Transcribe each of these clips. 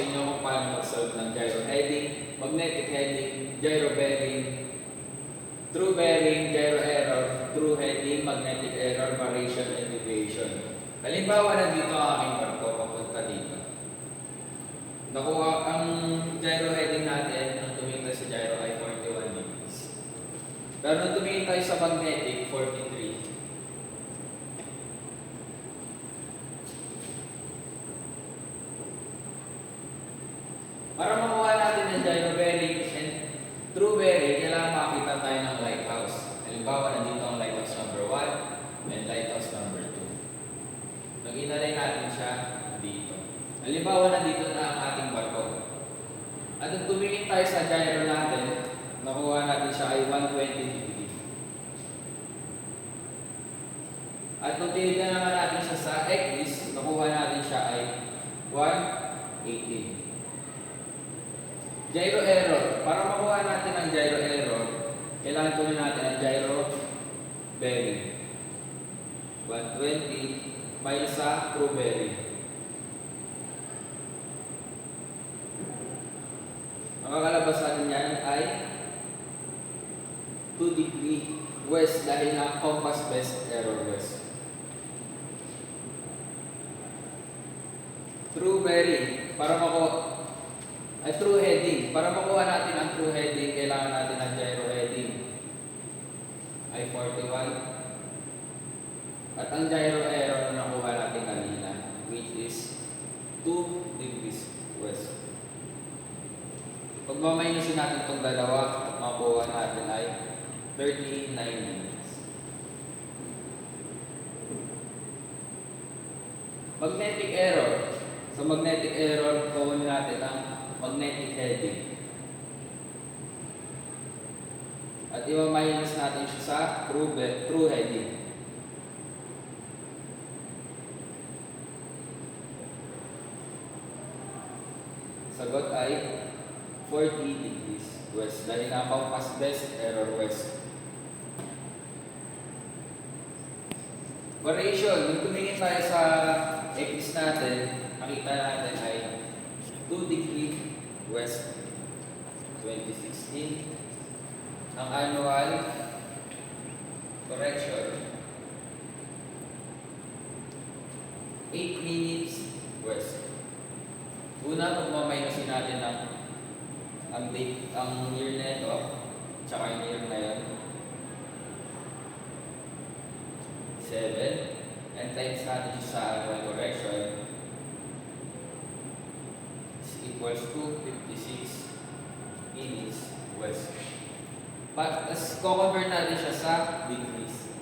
inyo kung paano mag-solve ng gyro heading, magnetic heading, gyro bearing, true bearing, gyro error, true heading, magnetic error, variation, and deviation. Halimbawa, nandito ang aking barko papunta dito. Nakuha ang gyro heading natin nung tumingin tayo sa gyro ay 41 degrees. Pero nung tumingin tayo sa magnetic, 43. Para makuha natin ang gyro bearing and true bearing, kailangan makakita tayo ng lighthouse. Halimbawa, nandito ang lighthouse number 1 and lighthouse number 2. Nung inalay natin siya dito. Halimbawa, nandito na ang ating barko. At nung tumingin tayo sa gyro natin, nakuha natin siya ay 120 degree. At nung tinignan naman natin siya sa X, nakuha natin siya ay 118. Gyro error. Para makuha natin ang gyro error, kailangan kunin natin ang gyro bearing. 120 minus sa true bearing. Ang kakalabas natin yan ay 2 degree west dahil ang compass best error west. True bearing. Para makuha true heading. Para makuha natin ang true heading, kailangan natin ang gyro heading ay 41. At ang gyro error na nakuha natin kanina, which is 2 degrees west. Pag maminusin natin itong dalawa, makuha natin ay 39 degrees. Magnetic error. Sa magnetic error, kunin natin ang magnetic heading. At i-minus natin siya sa true heading. Sagot ay 40 degrees west dahil ang compass best error west. Variation. Nung tumingin tayo sa X natin, nakita natin ay 2 degree west 2016. Ang annual correction 8 minutes west. Una, pagmaminusin natin ang date, ang year na ito, tsaka yung year na yun. 7. And times natin siya sa annual correction equals to 56 minutes west. But as co-convert natin siya sa degrees,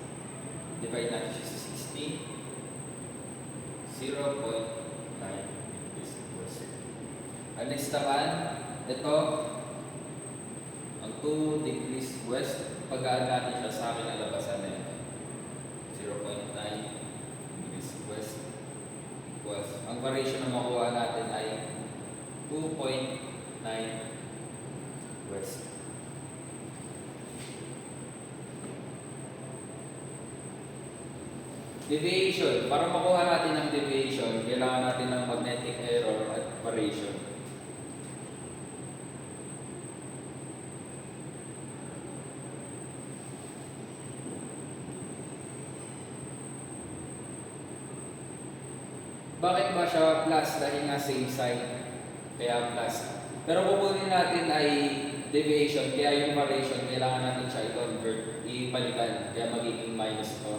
divide natin siya sa 60, 0.9 degrees west. Ang next naman, ito, ang 2 degrees west, pag-aan natin siya sa akin ang labasan na ito. 0.9 degrees west equals, ang variation na makuha natin ay 2.9 west. Deviation. Para makuha natin ang deviation, kailangan natin ng magnetic error at variation. Bakit ba siya plus? Dahil nga same sign. Kaya plus. Pero kukunin natin ay deviation, kaya yung variation, kailangan natin siya i-convert, ipalitan, kaya magiging minus to.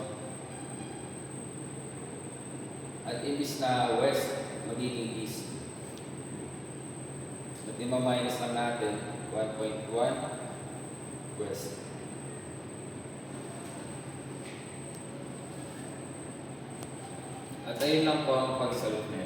At imbis na west, magiging east. At ima-minus lang natin, 1.1 west. At ayun lang po ang pag-solve.